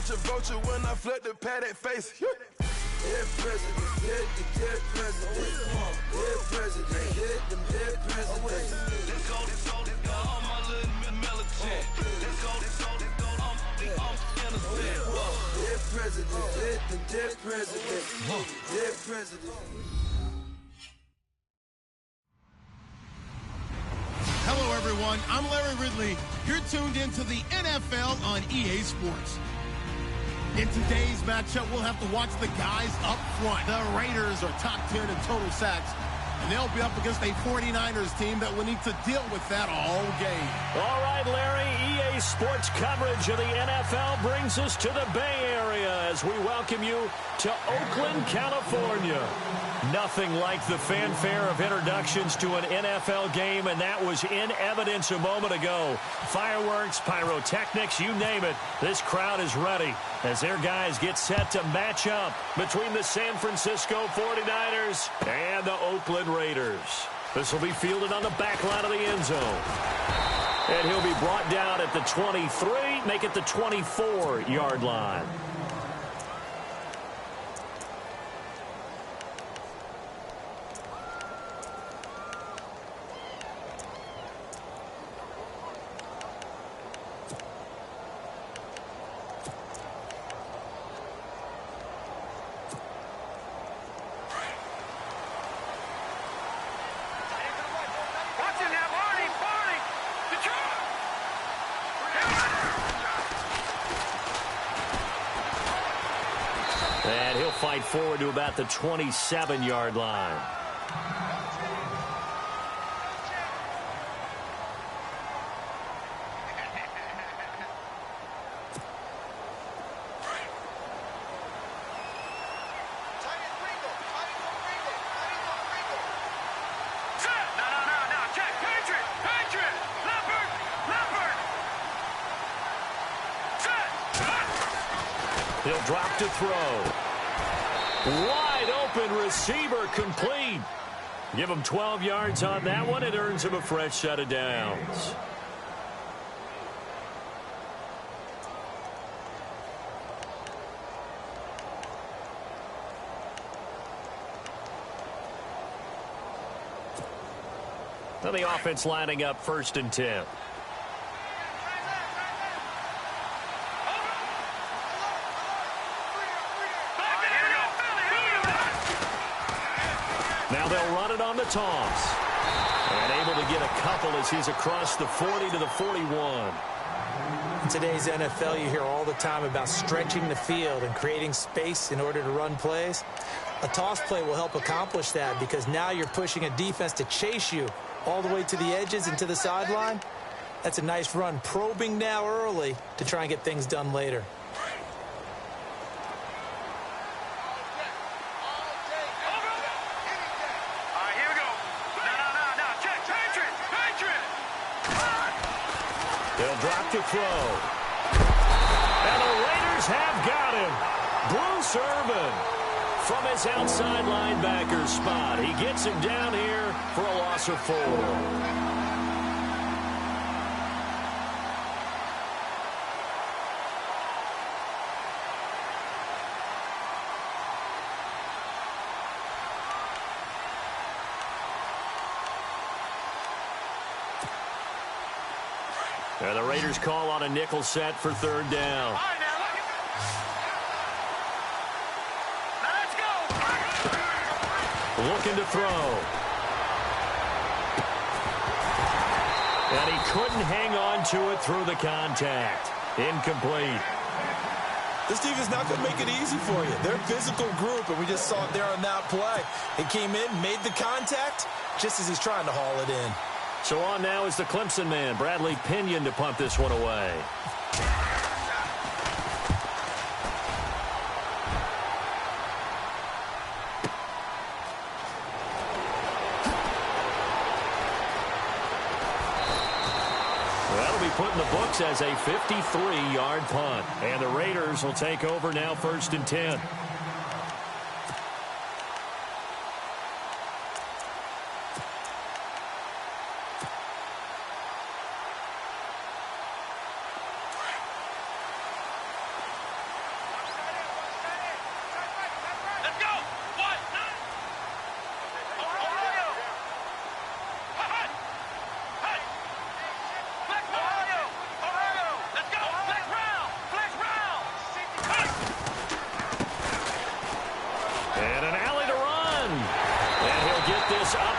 vulture when I flip the paddock face. Dead president, hit the dead president. Dead president, hit them dead presidents. Let's go, all my little militant. Let's go, I'm innocent. Dead president, hit them dead presidents. Dead president. Hello, everyone. I'm Larry Ridley. You're tuned into the NFL on EA Sports. In today's matchup, we'll have to watch the guys up front. The Raiders are top 10 in total sacks, and they'll be up against a 49ers team that will need to deal with that all game. All right, Larry, EA Sports coverage of the NFL brings us to the Bay Area as we welcome you to Oakland, California. Nothing like the fanfare of introductions to an NFL game, and that was in evidence a moment ago. Fireworks, pyrotechnics, you name it. This crowd is ready as their guys get set to match up between the San Francisco 49ers and the Oakland Raiders. This will be fielded on the back line of the end zone. And he'll be brought down at the 23, make it the 24-yard line. And he'll fight forward to about the 27-yard line. He'll drop to throw. Wide open receiver complete. Give him 12 yards on that one. It earns him a fresh set of downs. Now the offense lining up 1st and 10. Now they'll run it on the toss. And able to get a couple as he's across the 40 to the 41. In today's NFL, you hear all the time about stretching the field and creating space in order to run plays. A toss play will help accomplish that because now you're pushing a defense to chase you all the way to the edges and to the sideline. That's a nice run, probing now early to try and get things done later. They'll drop to throw. And the Raiders have got him. Bruce Irvin from his outside linebacker spot. He gets him down here for a loss of 4. And the Raiders call on a nickel set for 3rd down. Looking to throw. And he couldn't hang on to it through the contact. Incomplete. This defense is not going to make it easy for you. They're a physical group, and we just saw it there on that play. He came in, made the contact, just as he's trying to haul it in. So on now is the Clemson man, Bradley Pinion, to punt this one away. That'll be put in the books as a 53-yard punt. And the Raiders will take over now 1st and 10.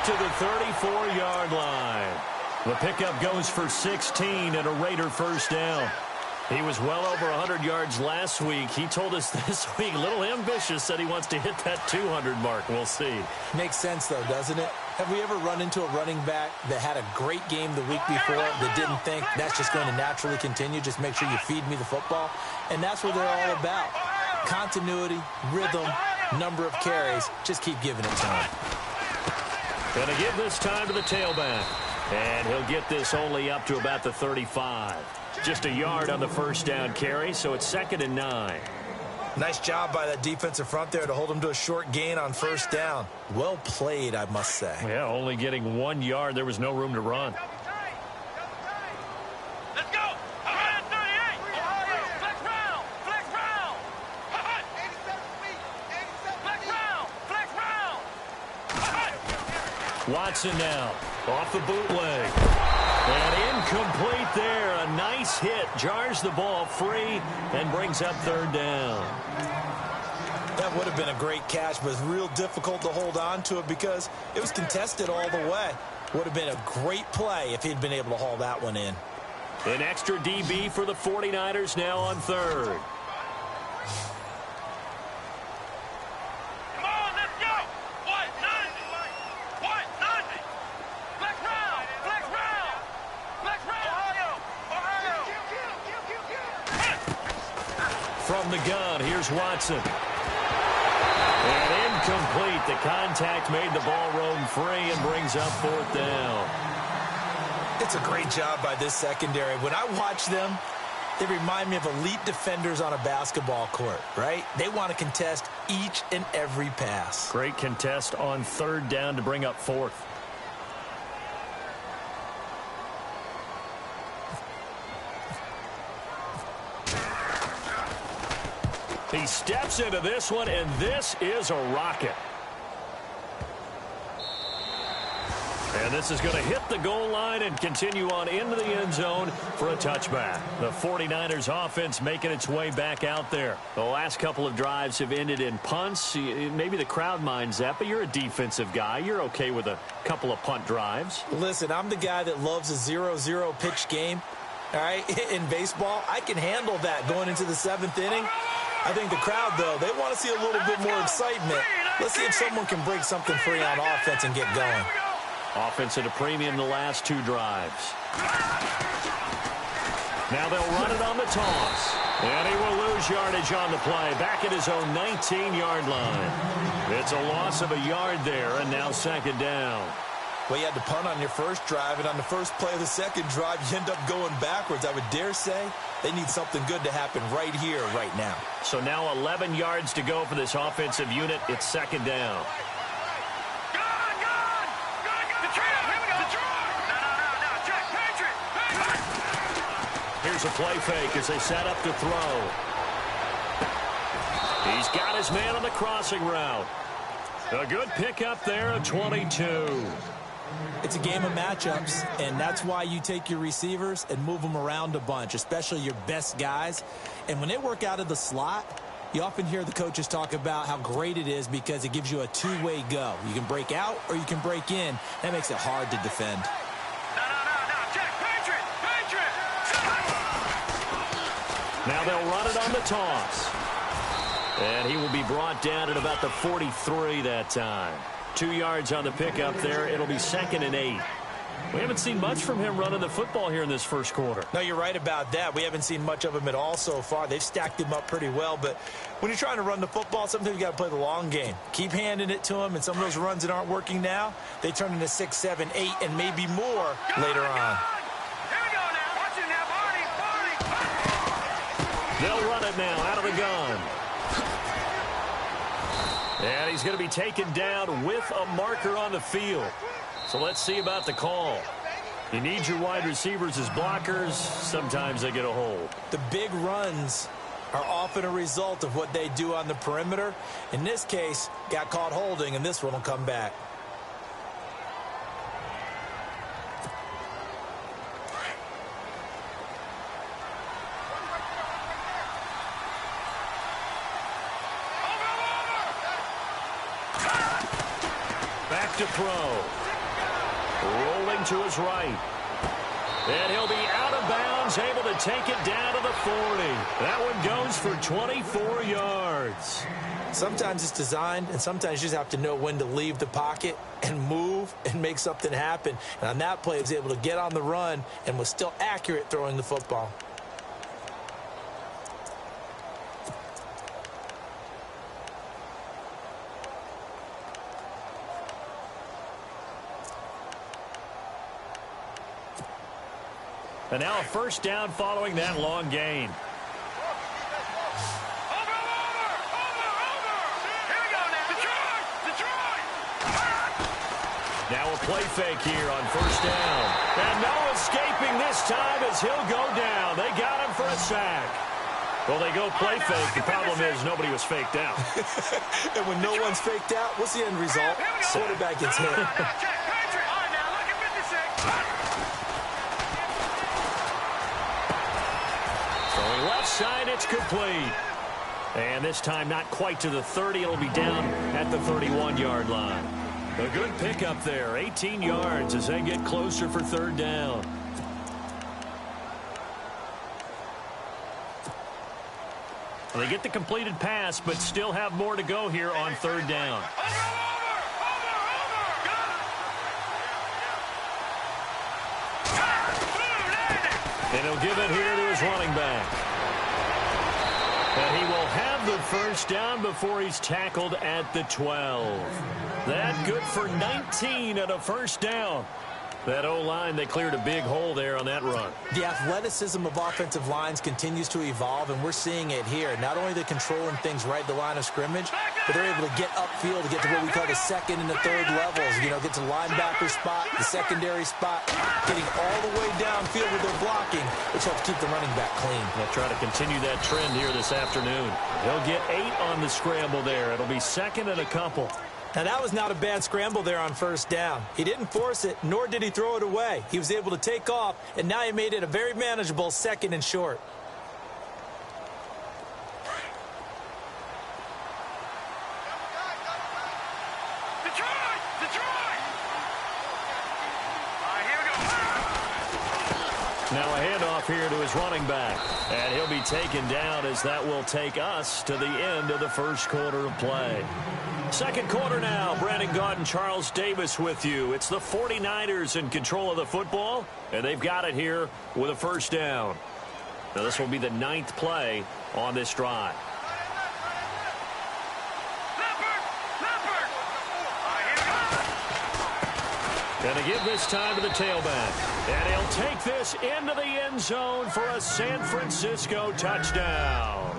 to the 34-yard line. The pickup goes for 16 and a Raider first down. He was well over 100 yards last week. He told us this week, a little ambitious, said he wants to hit that 200 mark. We'll see. Makes sense, though, doesn't it? Have we ever run into a running back that had a great game the week before that didn't think that's just going to naturally continue? Just make sure you feed me the football. And that's what they're all about. Continuity, rhythm, number of carries. Just keep giving it to him. Going to give this time to the tailback. And he'll get this only up to about the 35. Just a yard on the first down carry, so it's 2nd and 9. Nice job by that defensive front there to hold him to a short gain on first down. Well played, I must say. Yeah, only getting 1 yard. There was no room to run. Let's go. 138. Flex round. Flex round. 87 feet. 87 Flex round. Watson now off the bootleg. And incomplete there. A nice hit. Jars the ball free and brings up 3rd down. That would have been a great catch, but it's real difficult to hold on to it because it was contested all the way. Would have been a great play if he'd been able to haul that one in. An extra DB for the 49ers now on 3rd. From the gun, here's Watson. And incomplete. The contact made the ball roam free and brings up 4th down. It's a great job by this secondary. When I watch them, they remind me of elite defenders on a basketball court, right? They want to contest each and every pass. Great contest on 3rd down to bring up 4th. He steps into this one, and this is a rocket. And this is going to hit the goal line and continue on into the end zone for a touchback. The 49ers offense making its way back out there. The last couple of drives have ended in punts. Maybe the crowd minds that, but you're a defensive guy. You're okay with a couple of punt drives. Listen, I'm the guy that loves a 0-0 pitch game. All right, in baseball, I can handle that going into the 7th inning. I think the crowd, though, they want to see a little bit more excitement. Let's see if someone can break something free on offense and get going. Offense at a premium the last 2 drives. Now they'll run it on the toss. And he will lose yardage on the play. Back at his own 19-yard line. It's a loss of a yard there, and now 2nd down. Well, you had to punt on your first drive, and on the first play of the second drive, you end up going backwards. I would dare say they need something good to happen right here, right now. So now 11 yards to go for this offensive unit. It's 2nd down. Here's a play fake as they set up to throw. He's got his man on the crossing route. A good pickup there at 22. It's a game of matchups, and that's why you take your receivers and move them around a bunch, especially your best guys. And when they work out of the slot, you often hear the coaches talk about how great it is because it gives you a two-way go. You can break out or you can break in. That makes it hard to defend. Now they'll run it on the toss. And he will be brought down at about the 43 that time. 2 yards on the pickup there. It'll be 2nd and 8. We haven't seen much from him running the football here in this first quarter. No, you're right about that. We haven't seen much of him at all so far. They've stacked him up pretty well, but when you're trying to run the football, sometimes you got to play the long game. Keep handing it to him, and some of those runs that aren't working now, they turn into 6, 7, 8, and maybe more later on. They'll run it now out of the gun. And he's going to be taken down with a marker on the field. So let's see about the call. You need your wide receivers as blockers. Sometimes they get a hold. The big runs are often a result of what they do on the perimeter. In this case, got caught holding, and this one will come back. Back to throw. Rolling to his right. And he'll be out of bounds, able to take it down to the 40. That one goes for 24 yards. Sometimes it's designed, and sometimes you just have to know when to leave the pocket and move and make something happen. And on that play, he was able to get on the run and was still accurate throwing the football. And now a first down following that long gain. Now a play fake here on first down. And no escaping this time as he'll go down. They got him for a sack. Well, they go play fake. The problem is nobody was faked out. And when no one's faked out, what's the end result? Quarterback gets hit. Throwing left side, it's complete. And this time not quite to the 30. It'll be down at the 31-yard line. A good pickup there, 18 yards as they get closer for third down. Well, they get the completed pass, but still have more to go here on third down. And he'll give it here to his running back. And he will have the first down before he's tackled at the 12. That good for 19 at a first down. That O-line, they cleared a big hole there on that run. The athleticism of offensive lines continues to evolve, and we're seeing it here. Not only are they controlling things right at the line of scrimmage, but they're able to get upfield to get to what we call the second and the third levels. You know, get to the linebacker spot, the secondary spot, getting all the way downfield with their blocking, which helps keep the running back clean. They'll try to continue that trend here this afternoon. They'll get 8 on the scramble there. It'll be second and a couple. Now, that was not a bad scramble there on first down. He didn't force it, nor did he throw it away. He was able to take off, and now he made it a very manageable second and short. Now a handoff here to his running back. And he'll be taken down as that will take us to the end of the first quarter of play. Second quarter now. Brandon Gaudin, Charles Davis with you. It's the 49ers in control of the football, and they've got it here with a first down. Now this will be the 9th play on this drive. And to give this time to the tailback. And he'll take this into the end zone for a San Francisco touchdown.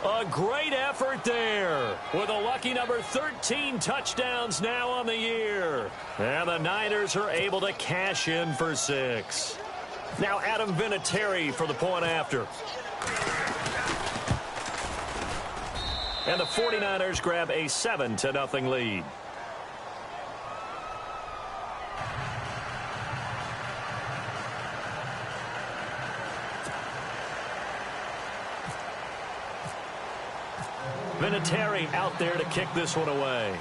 A great effort there with a lucky number 13 touchdowns now on the year. And the Niners are able to cash in for 6. Now Adam Vinatieri for the point after. And the 49ers grab a 7-0 lead. Vinatieri out there to kick this one away.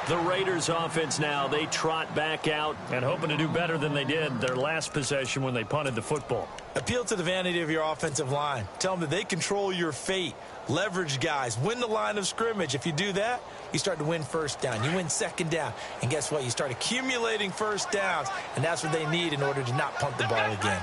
The Raiders offense now, they trot back out and hoping to do better than they did their last possession when they punted the football. Appeal to the vanity of your offensive line. Tell them that they control your fate. Leverage guys. Win the line of scrimmage. If you do that, you start to win first down. You win second down. And guess what? You start accumulating first downs. And that's what they need in order to not punt the ball again.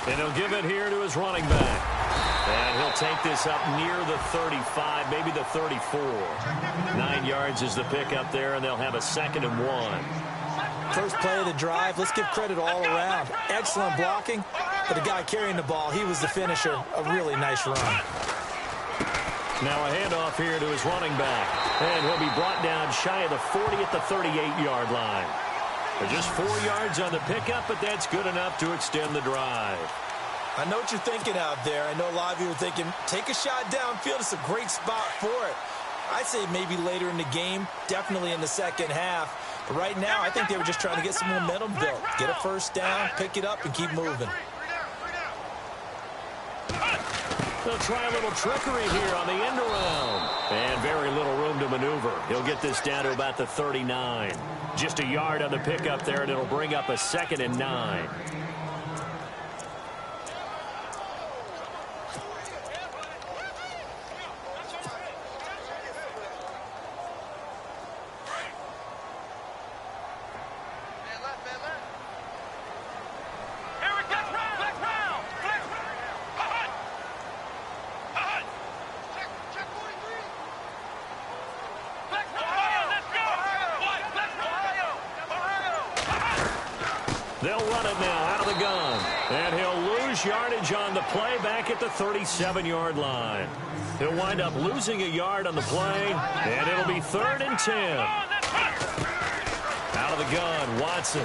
And he'll give it here to his running back. And he'll take this up near the 35, maybe the 34. 9 yards is the pickup there, and they'll have a 2nd and 1. First play of the drive, let's give credit all around. Excellent blocking, but the guy carrying the ball, he was the finisher. A really nice run. Now a handoff here to his running back. And he'll be brought down shy of the 40 at the 38-yard line. They're just 4 yards on the pickup, but that's good enough to extend the drive. I know what you're thinking out there. I know a lot of you are thinking, take a shot downfield. It's a great spot for it. I'd say maybe later in the game, definitely in the second half. But right now, I think they were just trying to get some momentum built. Get a first down, pick it up, and keep moving. They'll try a little trickery here on the end around. And very little room to maneuver. He'll get this down to about the 39. Just a yard on the pickup there, and it'll bring up a 2nd and 9. They'll run it now out of the gun. And he'll lose yardage on the play back at the 37-yard line. He'll wind up losing a yard on the play, and it'll be 3rd and 10. Out of the gun, Watson.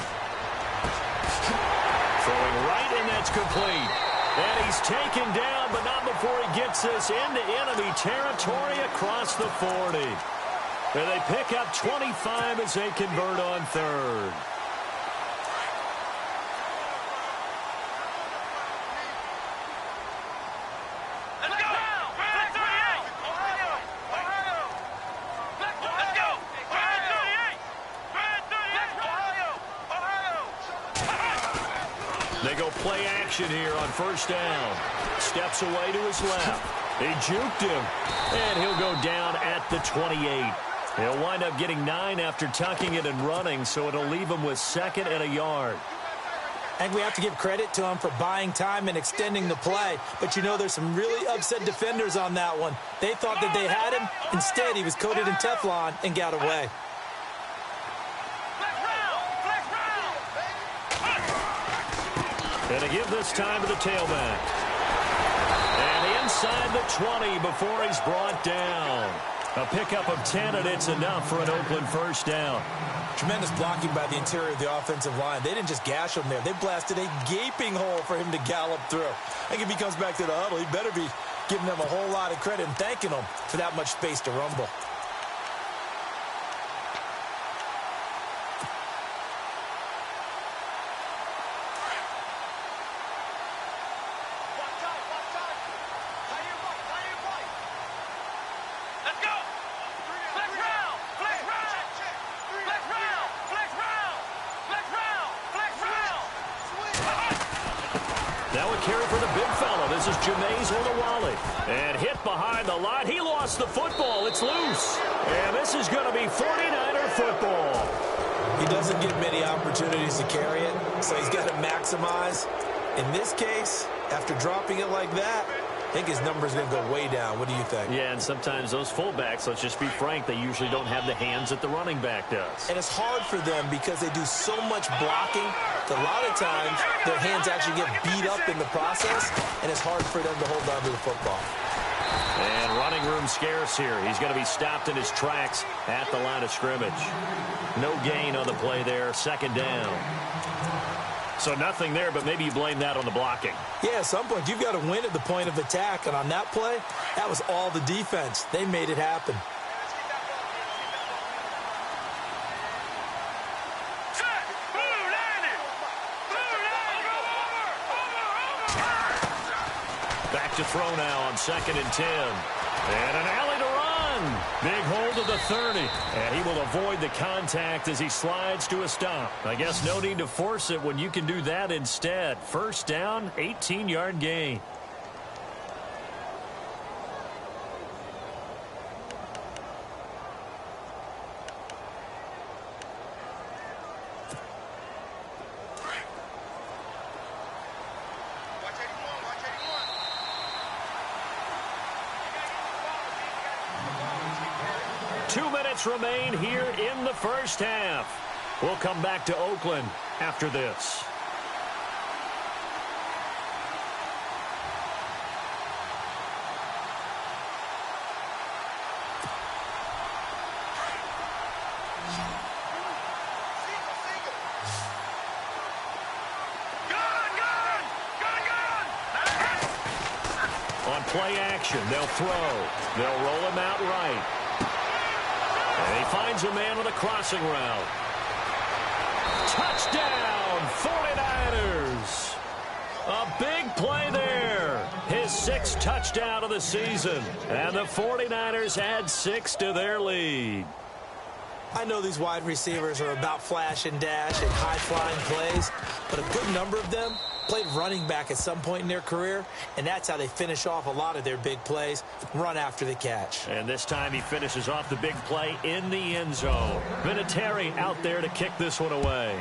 Throwing right, and that's complete. And he's taken down, but not before he gets this into enemy territory across the 40. And they pick up 25 as they convert on 3rd. They go play action here on 1st down. Steps away to his left. They juked him. And he'll go down at the 28. He'll wind up getting 9 after tucking it and running, so it'll leave him with 2nd and a yard. I think we have to give credit to him for buying time and extending the play. But, you know, there's some really upset defenders on that one. They thought that they had him. Instead, he was coated in Teflon and got away. And to give this time to the tailback. And inside the 20 before he's brought down. A pickup of 10, and it's enough for an Oakland 1st down. Tremendous blocking by the interior of the offensive line. They didn't just gash him there. They blasted a gaping hole for him to gallop through. I think if he comes back to the huddle, he better be giving them a whole lot of credit and thanking them for that much space to rumble. Now a carry for the big fella. This is Jameis Olawale. And hit behind the line. He lost the football. It's loose. And this is going to be 49er football. He doesn't get many opportunities to carry it, so he's got to maximize. In this case, after dropping it like that, I think his number's going to go way down. What do you think? Yeah, and sometimes those fullbacks, let's just be frank, they usually don't have the hands that the running back does. And it's hard for them because they do so much blocking that a lot of times their hands actually get beat up in the process, and it's hard for them to hold on to the football. And running room scarce here. He's going to be stopped in his tracks at the line of scrimmage. No gain on the play there. 2nd down. So nothing there, but maybe you blame that on the blocking. Yeah, at some point, you've got to win at the point of attack. And on that play, that was all the defense. They made it happen. Back to throw now on 2nd and 10. And an alley to run. Big hold of the 30. And he will avoid the contact as he slides to a stop. I guess no need to force it when you can do that instead. 1st down, 18-yard gain. Remain here in the 1st half. We'll come back to Oakland after this. On play action, they'll throw. They'll roll him out right. And he finds a man with a crossing route. Touchdown, 49ers. A big play there. His 6th touchdown of the season. And the 49ers add 6 to their lead. I know these wide receivers are about flash and dash and high-flying plays, but a good number of them played running back at some point in their career, and that's how they finish off a lot of their big plays, run after the catch. And this time he finishes off the big play in the end zone. Vinatieri out there to kick this one away.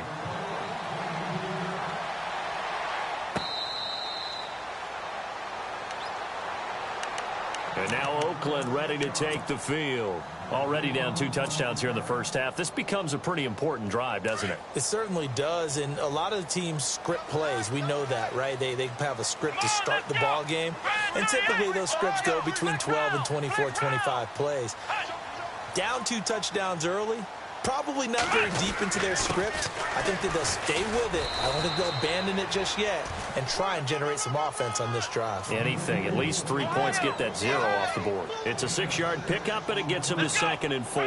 And now Oakland ready to take the field. Already down 2 touchdowns here in the first half. This becomes a pretty important drive, doesn't it? It certainly does, and a lot of the teams script plays. We know that, right? They have a script to start the ball game, and typically those scripts go between 12 and 24, 25 plays. Down 2 touchdowns early, probably not very deep into their script. I think that they'll stay with it. I don't think they'll abandon it just yet and try and generate some offense on this drive. Anything. At least 3 points, get that 0 off the board. It's a 6-yard pickup, and it gets them to 2nd and 4.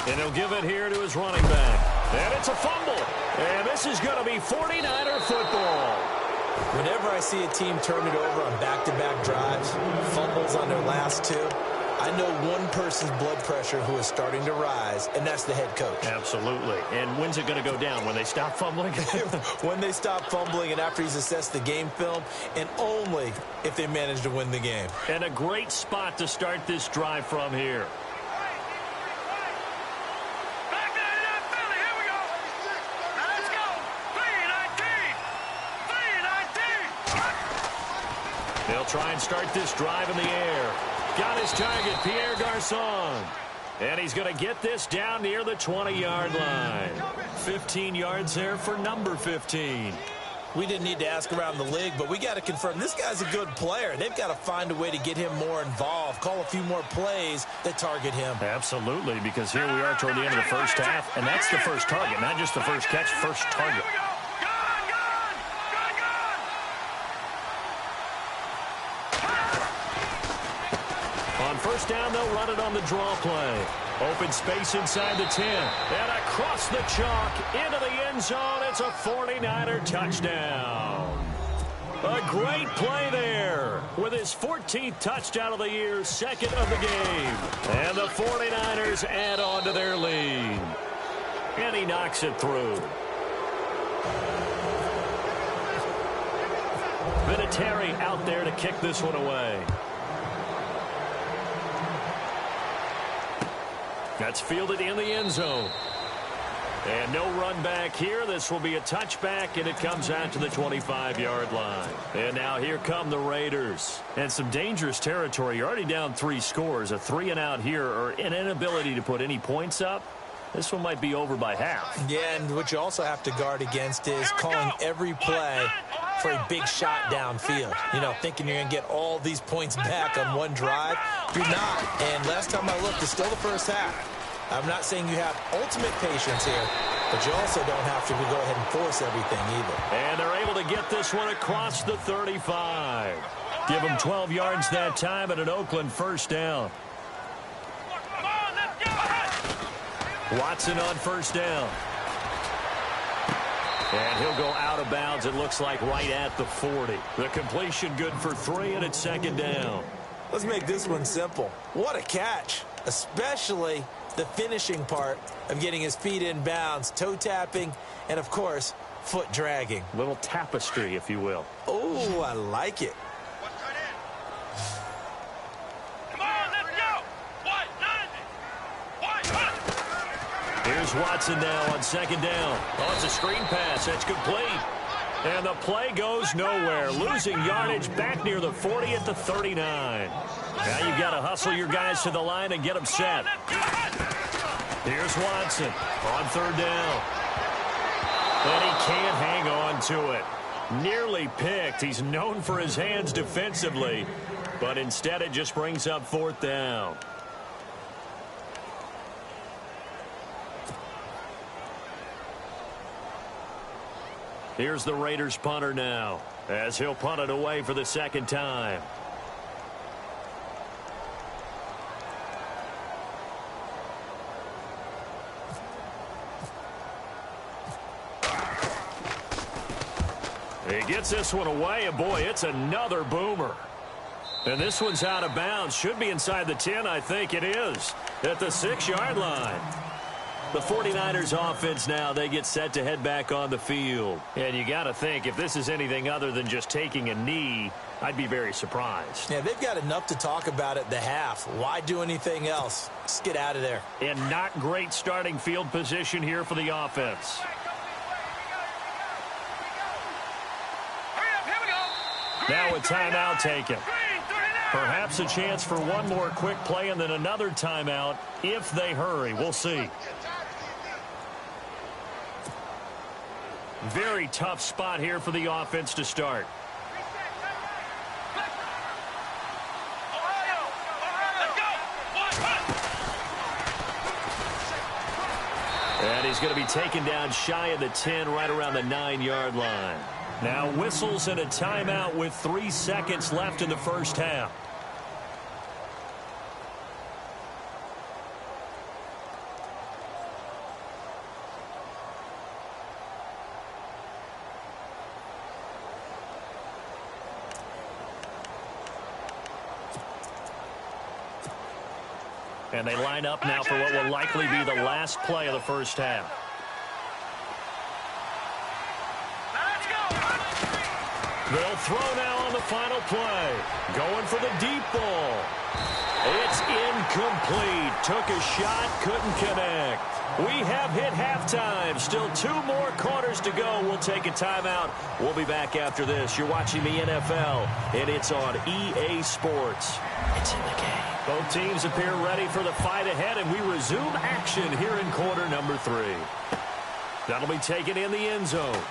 And he'll give it here to his running back. And it's a fumble. And this is going to be 49er football. Whenever I see a team turn it over on back-to-back drives, fumbles on their last 2, I know one person's blood pressure who is starting to rise, and that's the head coach. Absolutely. And when's it going to go down? When they stop fumbling? When they stop fumbling and after he's assessed the game film, and only if they manage to win the game. And a great spot to start this drive from here. They'll try and start this drive in the air. Got his target, Pierre Garçon. And he's going to get this down near the 20-yard line. 15 yards there for number 15. We didn't need to ask around the league, but we got to confirm this guy's a good player. They've got to find a way to get him more involved, call a few more plays that target him. Absolutely, because here we are toward the end of the first half, and that's the first target, not just the first catch, first target. On first down, they'll run it on the draw play. Open space inside the 10. And across the chalk into the end zone. It's a 49er touchdown. A great play there with his 14th touchdown of the year, 2nd of the game. And the 49ers add on to their lead. And he knocks it through. Vinatieri out there to kick this one away. That's fielded in the end zone. And no run back here. This will be a touchback, and it comes out to the 25-yard line. And now here come the Raiders. And some dangerous territory. You're already down 3 scores. A 3-and-out here, or an inability to put any points up. This one might be over by half. Yeah, and what you also have to guard against is calling every play for a big shot downfield. You know, thinking you're going to get all these points back on one drive. You're not. And last time I looked, it's still the first half. I'm not saying you have ultimate patience here, but you also don't have to go ahead and force everything either. And they're able to get this one across the 35. Give them 12 yards that time and an Oakland first down. Watson on first down. And he'll go out of bounds, it looks like, right at the 40. The completion good for 3, and it's 2nd down. Let's make this one simple. What a catch, especially the finishing part of getting his feet in bounds, toe tapping, and, of course, foot dragging. Little tapestry, if you will. Oh, I like it. Here's Watson now on 2nd down. Oh, it's a screen pass. That's complete. And the play goes nowhere. Losing yardage back near the 40 at the 39. Now you've got to hustle your guys to the line and get them set. Here's Watson on 3rd down. And he can't hang on to it. Nearly picked. He's known for his hands defensively. But instead it just brings up 4th down. Here's the Raiders punter now, as he'll punt it away for the second time. He gets this one away, and boy, it's another boomer. And this one's out of bounds. Should be inside the 10, I think it is, at the 6-yard line. The 49ers offense now, they get set to head back on the field. And you got to think, if this is anything other than just taking a knee, I'd be very surprised. Yeah, they've got enough to talk about at the half. Why do anything else? Just get out of there. And not great starting field position here for the offense. Now a timeout taken. Perhaps a chance for one more quick play and then another timeout if they hurry. We'll see. Very tough spot here for the offense to start. And he's going to be taken down shy of the 10, right around the 9-yard line. Now whistles and a timeout with 3 seconds left in the first half. And they line up now for what will likely be the last play of the first half. They'll throw now on the final play. Going for the deep ball. It's incomplete. Took a shot, couldn't connect. We have hit halftime. Still 2 more quarters to go. We'll take a timeout. We'll be back after this. You're watching the NFL, and it's on EA Sports. It's in the game. Both teams appear ready for the fight ahead, and we resume action here in quarter number 3. That'll be taken in the end zone.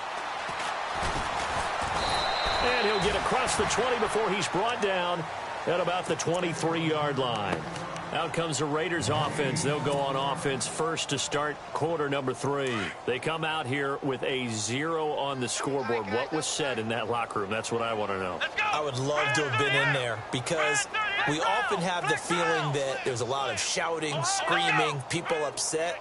And he'll get across the 20 before he's brought down at about the 23-yard line. Out comes the Raiders offense. They'll go on offense first to start quarter number 3. They come out here with a 0 on the scoreboard. What was said in that locker room? That's what I want to know. I would love to have been in there because we often have the feeling that there's a lot of shouting, screaming, people upset.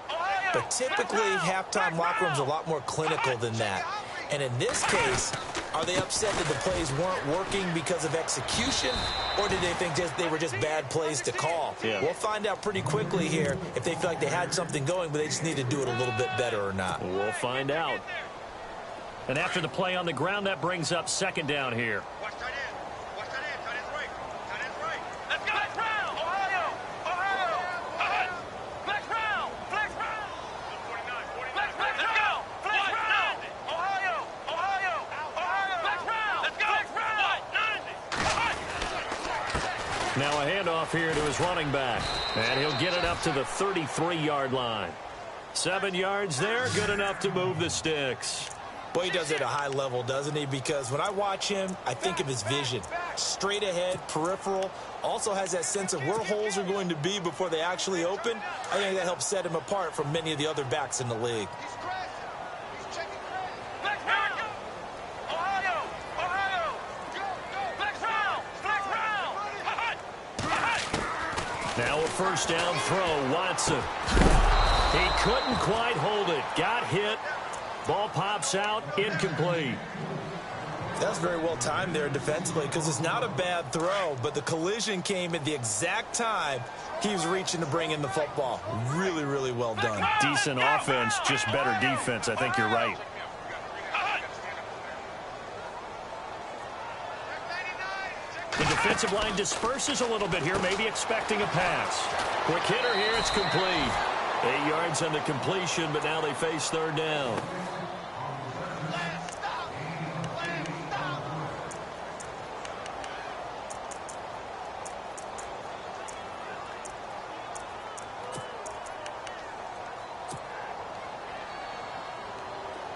But typically, halftime locker rooms are a lot more clinical than that. And in this case, are they upset that the plays weren't working because of execution, or did they think they were just bad plays to call? Yeah. We'll find out pretty quickly here if they feel like they had something going, but they just need to do it a little bit better or not. We'll find out. And after the play on the ground, that brings up second down here. Watch tight end. Watch tight end. Tight end's right. Tight end's right. Let's go. Flex round. Ohio. Ohio. Flex round. Flex round. 49. Flex. Let's go. Flex round. Ohio. Ohio. Ohio. Flex round. Let's go. Flex round. 90. Now a handoff here to his running back. And he'll get it up to the 33-yard line. 7 yards there, good enough to move the sticks. Boy, he does it at a high level, doesn't he? Because when I watch him, I think of his vision. Straight ahead, peripheral, also has that sense of where holes are going to be before they actually open. I think that helps set him apart from many of the other backs in the league. Now a first down throw, Watson. He couldn't quite hold it. Got hit. Ball pops out, incomplete. That's very well timed there defensively because it's not a bad throw, but the collision came at the exact time he was reaching to bring in the football. Really, really well done. Decent offense, just better defense. I think you're right. The defensive line disperses a little bit here, maybe expecting a pass. Quick hitter here, it's complete. 8 yards on the completion, but now they face third down.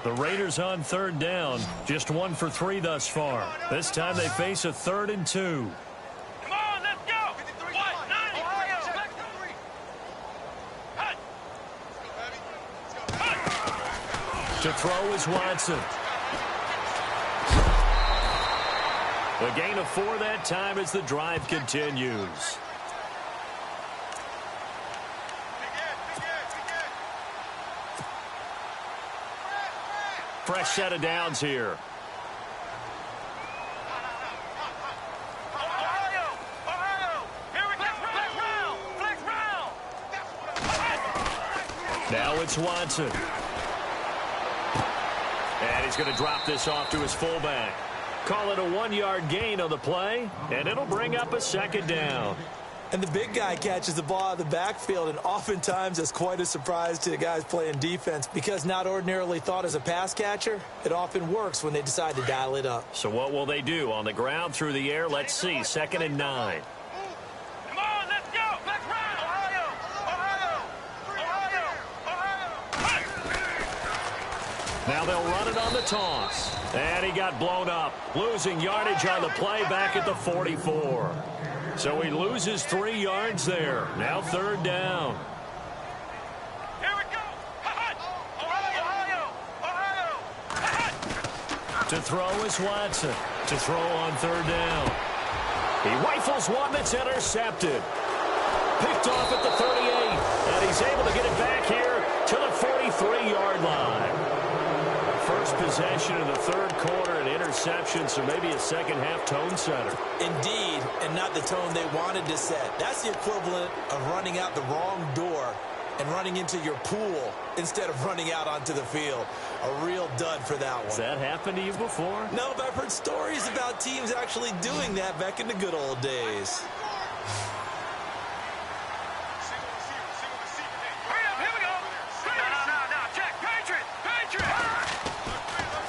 The Raiders on third down, just 1 for 3 thus far. This time they face a 3rd and 2. Come on, let's go. Ohio. To throw is Watson. A gain of 4 that time as the drive continues. Fresh set of downs here. Now it's Watson. And he's going to drop this off to his fullback. Call it a 1-yard gain on the play, and it'll bring up a second down. And the big guy catches the ball out of the backfield, and oftentimes it's quite a surprise to the guys playing defense because not ordinarily thought as a pass catcher, it often works when they decide to dial it up. So what will they do? On the ground, through the air, let's see. 2nd and 9. Come on, let's go. Let's run. Ohio. Now they'll run it on the toss. And he got blown up, losing yardage on the play back at the 44. So he loses 3 yards there. Now 3rd down. Here we go. Ohio. To throw is Watson. To throw on 3rd down. He rifles one that's intercepted. Picked off at the 38. And he's able to get it back here to the 43-yard line. First possession in the 3rd quarter, an interception, so maybe a second-half tone setter. Indeed, and not the tone they wanted to set. That's the equivalent of running out the wrong door and running into your pool instead of running out onto the field. A real dud for that one. Has that happened to you before? No, but I've heard stories about teams actually doing that back in the good old days.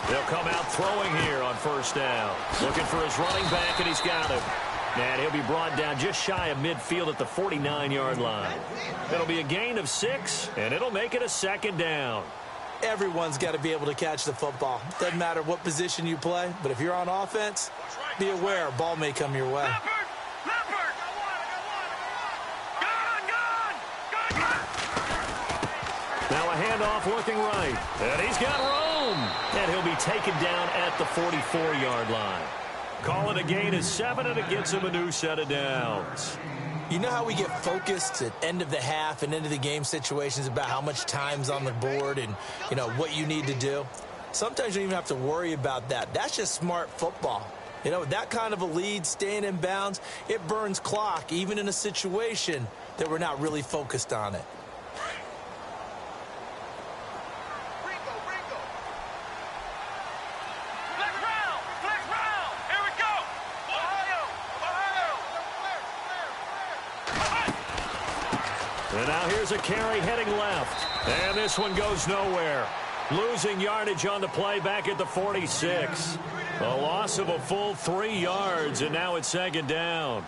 They'll come out throwing here on 1st down. Looking for his running back, and he's got him. And he'll be brought down just shy of midfield at the 49-yard line. It'll be a gain of 6, and it'll make it a 2nd down. Everyone's got to be able to catch the football. Doesn't matter what position you play, but if you're on offense, be aware a ball may come your way. Now a handoff looking right. And he's got room. And he'll be taken down at the 44-yard line. Call it a gain of 7, and it gets him a new set of downs. You know how we get focused at end of the half and end of the game situations about how much time's on the board and, you know, what you need to do? Sometimes you don't even have to worry about that. That's just smart football. You know, that kind of a lead, staying in bounds, it burns clock, even in a situation that we're not really focused on it. And now here's a carry heading left. And this one goes nowhere. Losing yardage on the play back at the 46. A loss of a full 3 yards, and now it's 2nd down.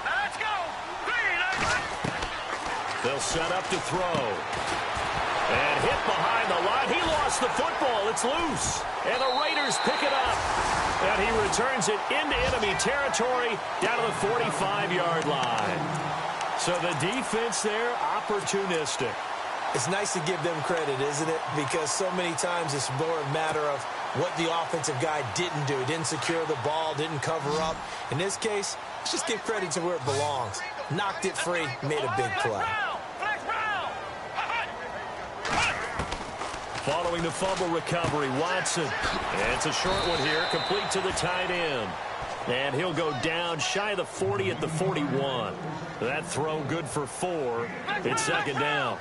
Let's go. They'll set up to throw. And hit behind the line. He lost the football. It's loose. And the Raiders pick it up. And he returns it into enemy territory down to the 45-yard line. So the defense there, opportunistic. It's nice to give them credit, isn't it? Because so many times it's more a matter of what the offensive guy didn't do. Didn't secure the ball, didn't cover up. In this case, let's just give credit to where it belongs. Knocked it free, made a big play. Following the fumble recovery, Watson. And it's a short one here, complete to the tight end. And he'll go down shy of the 40 at the 41. That throw good for 4. It's 2nd down.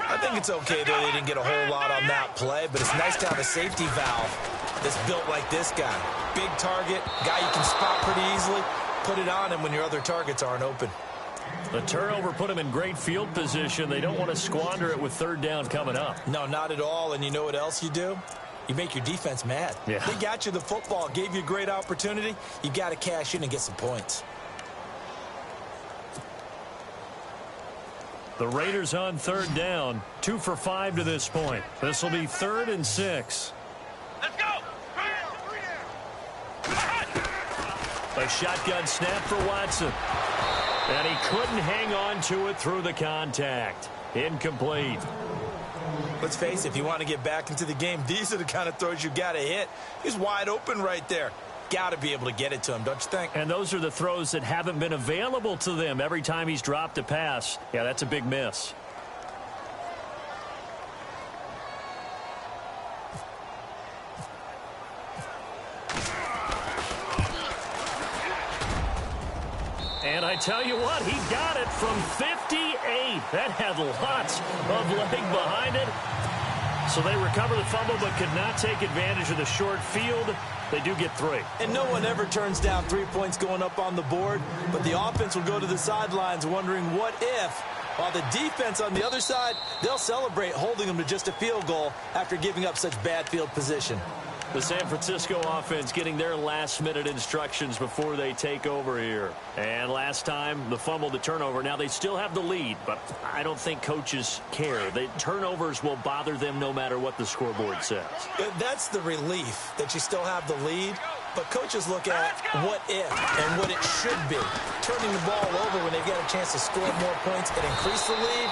I think it's okay that they didn't get a whole lot on that play, but it's nice to have a safety valve that's built like this guy. Big target, guy you can spot pretty easily. Put it on him when your other targets aren't open. The turnover put him in great field position. They don't want to squander it with 3rd down coming up. No, not at all. And you know what else you do? You make your defense mad. Yeah. They got you the football, gave you a great opportunity. You got to cash in and get some points. The Raiders on 3rd down, 2 for 5 to this point. This will be 3rd and 6. Let's go. A shotgun snap for Watson. And he couldn't hang on to it through the contact. Incomplete. Let's face it, if you want to get back into the game, these are the kind of throws you got to hit. He's wide open right there. Got to be able to get it to him, don't you think? And those are the throws that haven't been available to them every time he's dropped a pass. Yeah, that's a big miss. And I tell you what, he got it from 58. That had lots of leg behind it. So they recover the fumble but could not take advantage of the short field. They do get 3. And no one ever turns down 3 points going up on the board, but the offense will go to the sidelines wondering what if, while the defense on the other side, they'll celebrate holding them to just a field goal after giving up such bad field position. The San Francisco offense getting their last-minute instructions before they take over here. And last time, the fumble, the turnover. Now, they still have the lead, but I don't think coaches care. The turnovers will bother them no matter what the scoreboard says. That's the relief, that you still have the lead. But coaches look at what if and what it should be. Turning the ball over when they've got a chance to score more points and increase the lead,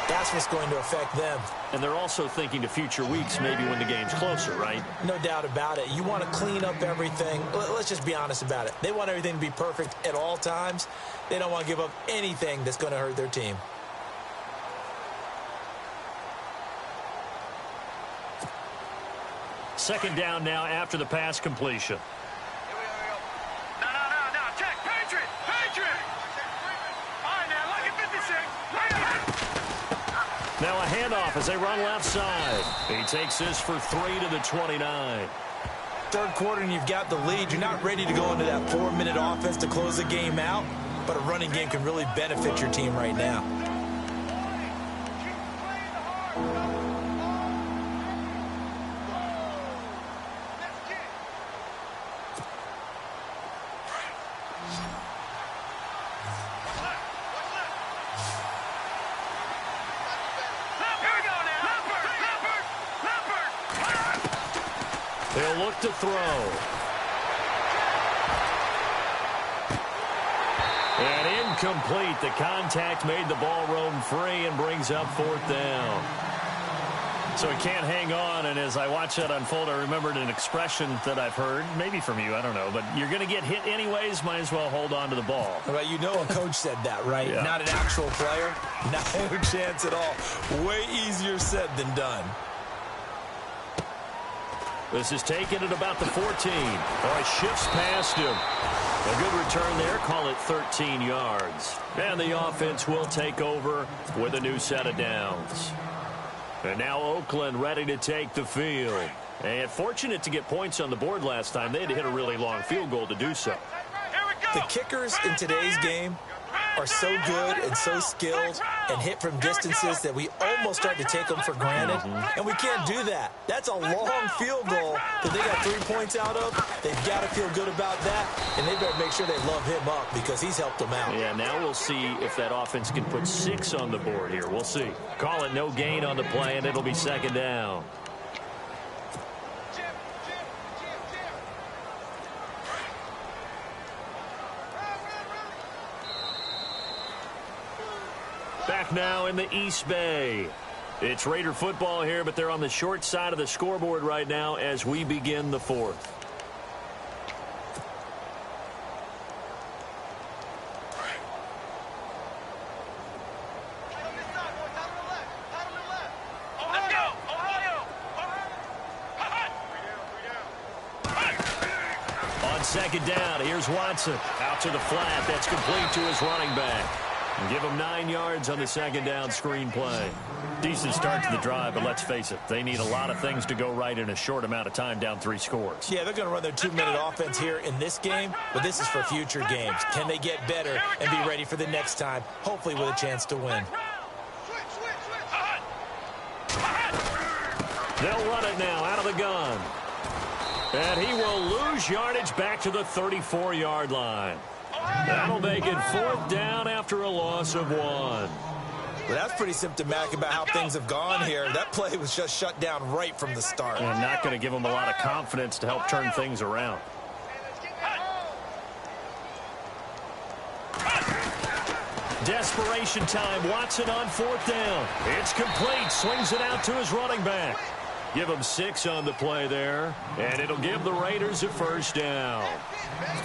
that's what's going to affect them. And they're also thinking to future weeks, maybe when the game's closer, right? No doubt about it. You want to clean up everything. Let's just be honest about it. They want everything to be perfect at all times. They don't want to give up anything that's going to hurt their team. Second down now after the pass completion. No. Check. Patriot. All right, now, look at 56. Now a handoff as they run left side. He takes this for 3 to the 29. Third quarter and you've got the lead. You're not ready to go into that 4-minute offense to close the game out, but a running game can really benefit your team right now. They'll look to throw. And incomplete. The contact made the ball roam free and brings up 4th down. So he can't hang on, and as I watch that unfold, I remembered an expression that I've heard, maybe from you, I don't know, but you're going to get hit anyways, might as well hold on to the ball. Well, you know a coach said that, right? Yeah. Not an actual player. No chance at all. Way easier said than done. This is taken at about the 14. Oh, it shifts past him. A good return there. Call it 13 yards. And the offense will take over with a new set of downs. And now Oakland ready to take the field. And fortunate to get points on the board last time. They had to hit a really long field goal to do so. The kickers in today's game are so good and so skilled and hit from distances that we almost start to take them for granted. And we can't do that. That's a long field goal that they got 3 points out of. They've got to feel good about that, and they better make sure they love him up because he's helped them out. Yeah, now we'll see if that offense can put 6 on the board here. We'll see. Call it no gain on the play, and it'll be 2nd down. Back now in the East Bay. It's Raider football here, but they're on the short side of the scoreboard right now as we begin the 4th. Let's go, Ohio! On 2nd down, here's Watson. Out to the flat. That's complete to his running back. And give him 9 yards on the 2nd down screen play. Decent start to the drive, but let's face it, they need a lot of things to go right in a short amount of time, down 3 scores. Yeah, they're going to run their 2-minute offense here in this game, but this is for future games. Can they get better and be ready for the next time, hopefully with a chance to win? They'll run it now out of the gun. And he will lose yardage back to the 34-yard line. That'll make it 4th down after a loss of 1. Well, that's pretty symptomatic about how things have gone here. That play was just shut down right from the start. And not going to give them a lot of confidence to help turn things around. Desperation time. Watson on 4th down. It's complete. Swings it out to his running back. Give him 6 on the play there, and it'll give the Raiders a 1st down.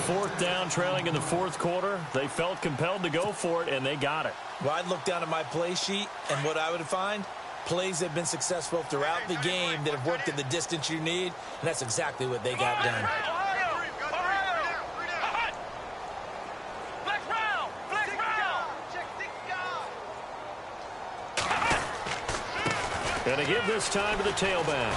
4th down, trailing in the 4th quarter. They felt compelled to go for it, and they got it. Well, I'd look down at my play sheet, and what I would find, plays that have been successful throughout the game that have worked in the distance you need, and that's exactly what they got done. Going to give this time to the tailback.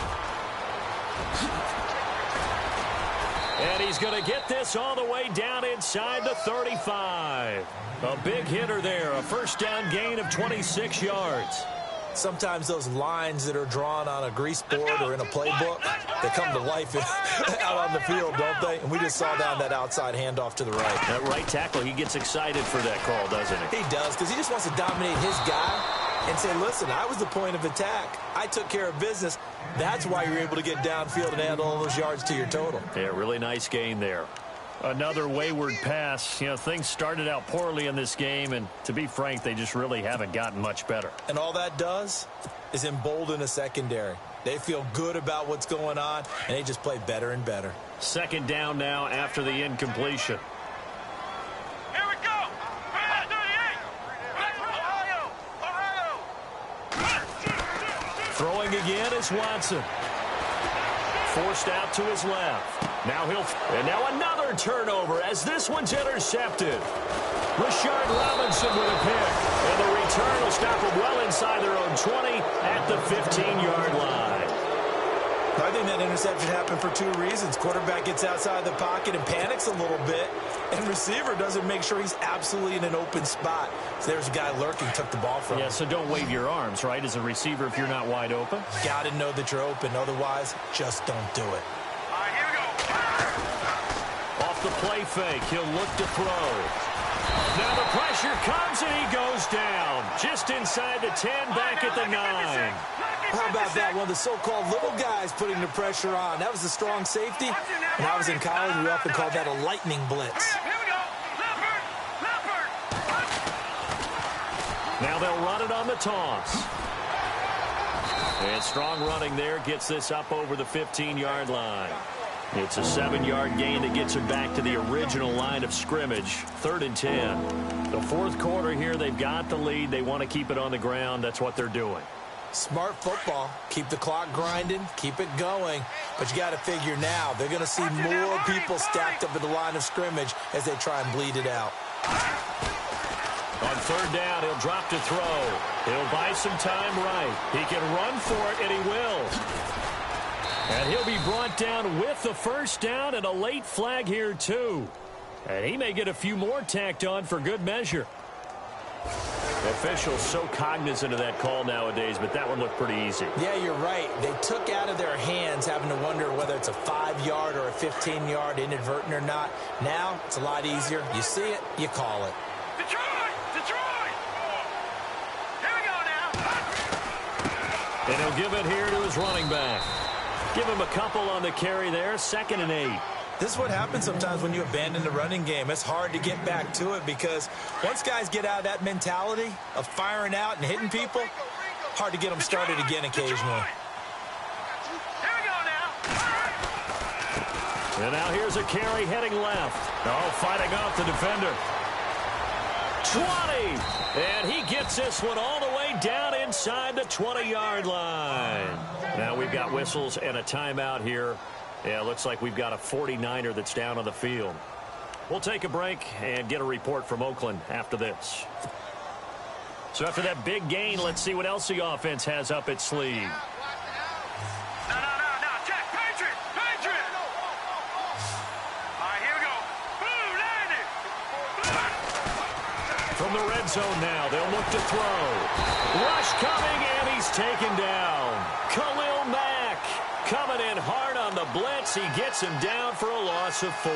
And he's going to get this all the way down inside the 35. A big hitter there. A 1st down gain of 26 yards. Sometimes those lines that are drawn on a grease board or in a playbook, they come to life out on the field, don't they? And we just saw down that outside handoff to the right. That right tackle, he gets excited for that call, doesn't he? He does, because he just wants to dominate his guy and say, listen, I was the point of attack. I took care of business. That's why you're able to get downfield and add all those yards to your total. Yeah, really nice gain there. Another wayward pass. You know, things started out poorly in this game, and to be frank, they just really haven't gotten much better. And all that does is embolden a secondary. They feel good about what's going on, and they just play better and better. 2nd down now after the incompletion. Here we go. 38. Throwing again is Watson. Forced out to his left. Now another turnover as this one's intercepted. Rashard Robinson with a pick. And the return will stop them well inside their own 20 at the 15-yard line. I think that interception happened for 2 reasons. Quarterback gets outside the pocket and panics a little bit, and receiver doesn't make sure he's absolutely in an open spot. So there's a guy lurking, took the ball from him. Yeah, so don't wave your arms, right, as a receiver if you're not wide open. Got to know that you're open. Otherwise, just don't do it. All right, here we go. Off the play fake, he'll look to throw. Now the pressure comes, and he goes down. Just inside the 10, back at the 9. How about that? One of the so-called little guys putting the pressure on. That was a strong safety. When I was in college, we often called that a lightning blitz. Here we go. Leopard. Now they'll run it on the toss. And strong running there gets this up over the 15-yard line. It's a 7-yard gain that gets him back to the original line of scrimmage. 3rd and 10. The 4th quarter here, they've got the lead. They want to keep it on the ground. That's what they're doing. Smart football. Keep the clock grinding. Keep it going. But you got to figure now, they're going to see more people stacked up at the line of scrimmage as they try and bleed it out. On 3rd down, he'll drop to throw. He'll buy some time right. He can run for it, and he will. And he'll be brought down with the 1st down and a late flag here, too. And he may get a few more tacked on for good measure. Officials so cognizant of that call nowadays, but that one looked pretty easy. Yeah, you're right. They took out of their hands having to wonder whether it's a 5-yard or a 15-yard inadvertent or not. Now, it's a lot easier. You see it, you call it. Detroit! Here we go now. And he'll give it here to his running back. Give him a couple on the carry there. 2nd and 8. This is what happens sometimes when you abandon the running game. It's hard to get back to it because once guys get out of that mentality of firing out and hitting people, hard to get them started again occasionally. Here we go now. And now here's a carry heading left. Oh, fighting off the defender. 20. And he gets this one all the way down inside the 20-yard line. Now we've got whistles and a timeout here. Yeah, looks like we've got a 49er that's down on the field. We'll take a break and get a report from Oakland after this. So after that big gain, let's see what else the offense has up its sleeve. No. Check. Patriot. All right, here we go. Boom, landed. From the red zone now, they'll look to throw. Rush coming, and he's taken down. Khalil Mack coming in hard on the blitz. He gets him down for a loss of 4.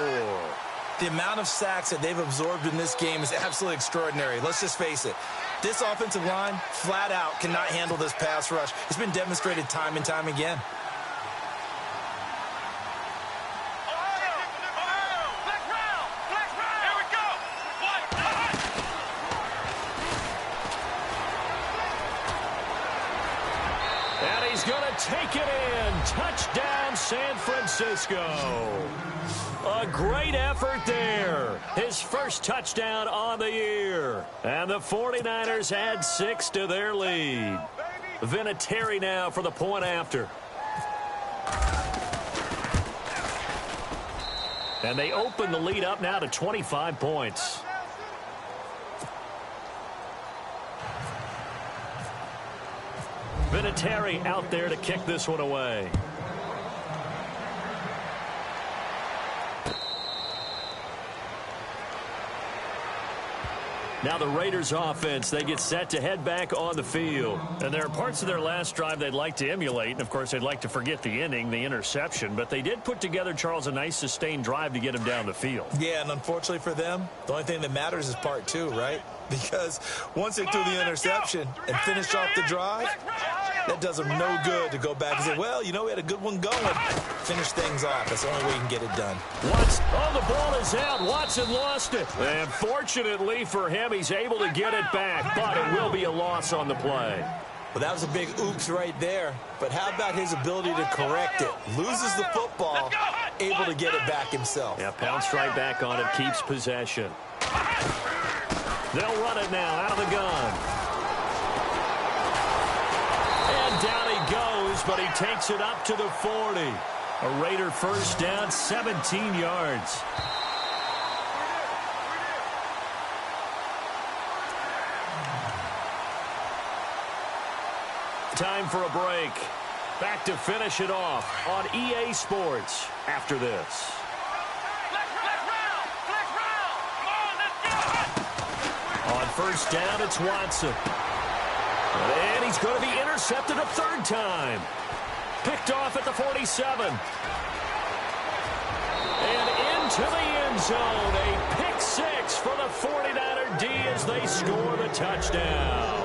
The amount of sacks that they've absorbed in this game is absolutely extraordinary. Let's just face it. This offensive line, flat out, cannot handle this pass rush. It's been demonstrated time and time again. Ohio. Flex round. Here we go. he's going to take it in. Touchdown, San Francisco. A great effort there. His first touchdown on the year. And the 49ers add 6 to their lead. Vinatieri now for the point after. And they open the lead up now to 25 points. Vinatieri out there to kick this one away. Now the Raiders offense, they get set to head back on the field. And there are parts of their last drive they'd like to emulate. And, of course, they'd like to forget the ending, the interception. But they did put together, Charles, a nice sustained drive to get him down the field. Yeah, and unfortunately for them, the only thing that matters is part 2, right? Because once they threw the interception and finished off the drive, that does them no good to go back and say, well, you know, we had a good one going. Finish things off. That's the only way you can get it done. Watson, oh, the ball is out. Watson lost it. And fortunately for him, he's able to get it back. But it will be a loss on the play. Well, that was a big oops right there. But how about his ability to correct it? Loses the football, able to get it back himself. Yeah, pounced right back on it, keeps possession. They'll run it now out of the gun. And down he goes, but he takes it up to the 40. A Raider first down, 17 yards. Time for a break. Back to finish it off on EA Sports after this. On first down, it's Watson. And he's going to be intercepted a third time. Picked off at the 47. And into the end zone. A pick 6 for the 49er D as they score the touchdown.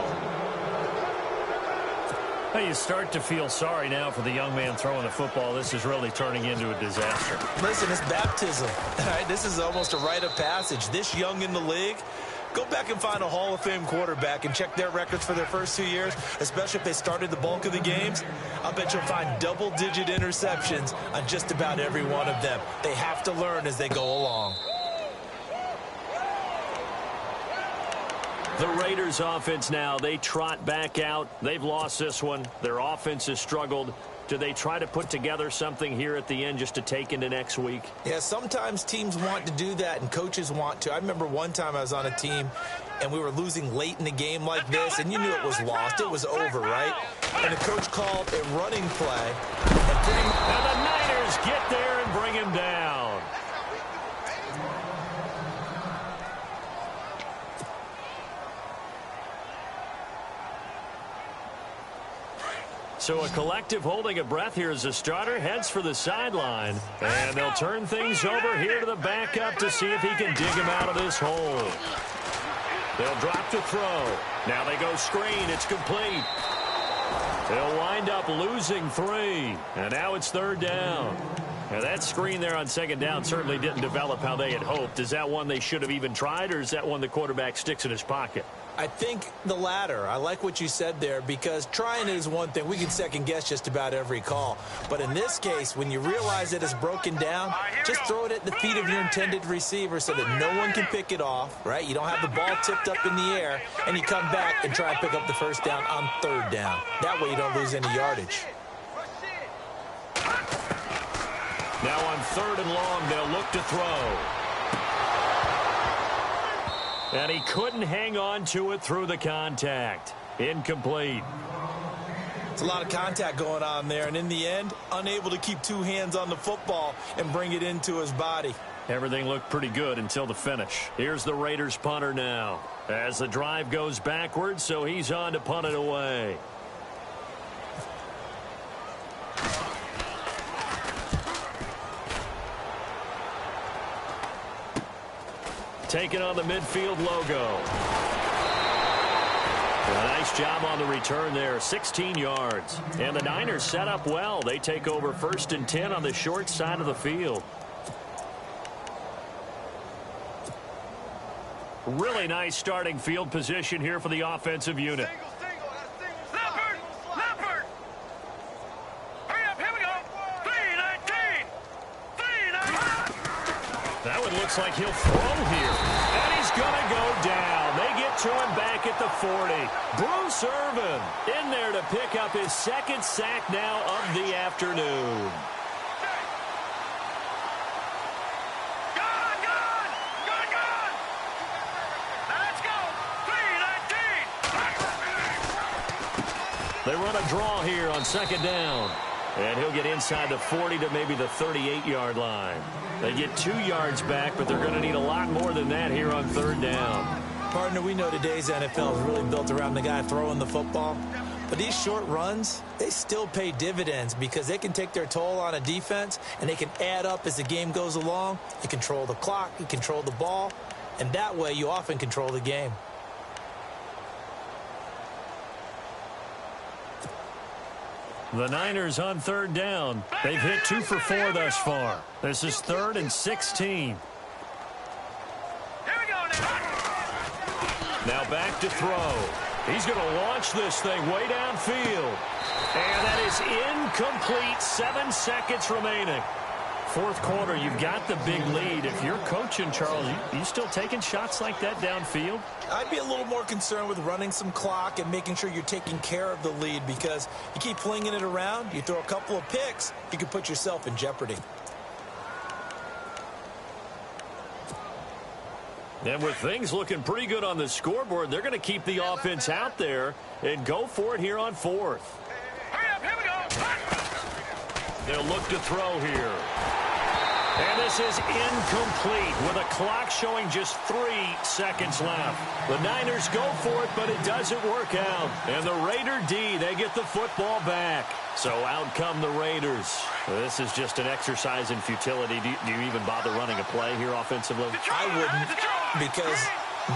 Well, you start to feel sorry now for the young man throwing the football. This is really turning into a disaster. Listen, it's baptism. All right, this is almost a rite of passage. This young in the league, go back and find a Hall of Fame quarterback and check their records for their first 2 years, especially if they started the bulk of the games. I'll bet you'll find double-digit interceptions on just about every one of them. They have to learn as they go along. The Raiders offense now, they trot back out. They've lost this one. Their offense has struggled. Do they try to put together something here at the end just to take into next week? Yeah, sometimes teams want to do that and coaches want to. I remember one time I was on a team and we were losing late in a game like this, and you knew it was lost. It was over, right? And the coach called a running play. And the Niners get there and bring him down. So a collective holding a breath here as the starter heads for the sideline. And they'll turn things over here to the backup to see if he can dig him out of this hole. They'll drop the throw. Now they go screen. It's complete. They'll wind up losing 3. And now it's third down. Now that screen there on second down certainly didn't develop how they had hoped. Is that one they should have even tried, or is that one the quarterback sticks in his pocket? I think the latter. I like what you said there, because trying it is one thing. We can second guess just about every call. But in this case, when you realize that it's broken down, just throw it at the feet of your intended receiver so that no one can pick it off, right? You don't have the ball tipped up in the air, and you come back and try and pick up the first down on third down. That way you don't lose any yardage. Now on third and long, they'll look to throw. And he couldn't hang on to it through the contact. Incomplete. It's a lot of contact going on there, and in the end, unable to keep 2 hands on the football and bring it into his body. Everything looked pretty good until the finish. Here's the Raiders punter now. As the drive goes backwards, so he's on to punt it away. Taking on the midfield logo. A nice job on the return there, 16 yards. And the Niners set up well. They take over 1st and 10 on the short side of the field. Really nice starting field position here for the offensive unit. looks like he'll throw here. And he's going to go down. They get to him back at the 40. Bruce Irvin in there to pick up his second sack now of the afternoon. They run a draw here on second down. And he'll get inside the 40 to maybe the 38-yard line. They get 2 yards back, but they're going to need a lot more than that here on third down. Partner, we know today's NFL is really built around the guy throwing the football. But these short runs, they still pay dividends because they can take their toll on a defense, and they can add up as the game goes along. You control the clock, you control the ball, and that way you often control the game. The Niners on third down. They've hit 2 for 4 thus far. This is 3rd and 16. Now back to throw. He's going to launch this thing way downfield. And that is incomplete. 7 seconds remaining. Fourth quarter, you've got the big lead. If you're coaching, Charles, you still taking shots like that downfield? I'd be a little more concerned with running some clock and making sure you're taking care of the lead, because you keep flinging it around, you throw a couple of picks, you could put yourself in jeopardy. And with things looking pretty good on the scoreboard, they're going to keep the offense out there and go for it here on 4th. Hurry up, here we go. They'll look to throw here. And this is incomplete with a clock showing just 3 seconds left. The Niners go for it, but it doesn't work out. And the Raider D, they get the football back. So out come the Raiders. This is just an exercise in futility. Do you even bother running a play here offensively? I wouldn't, because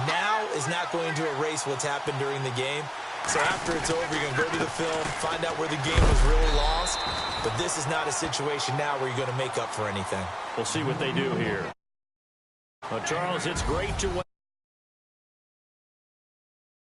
now is not going to erase what's happened during the game. So after it's over, you're going to go to the film, find out where the game was really lost. But this is not a situation now where you're going to make up for anything. We'll see what they do here. Well, Charles, it's great to win.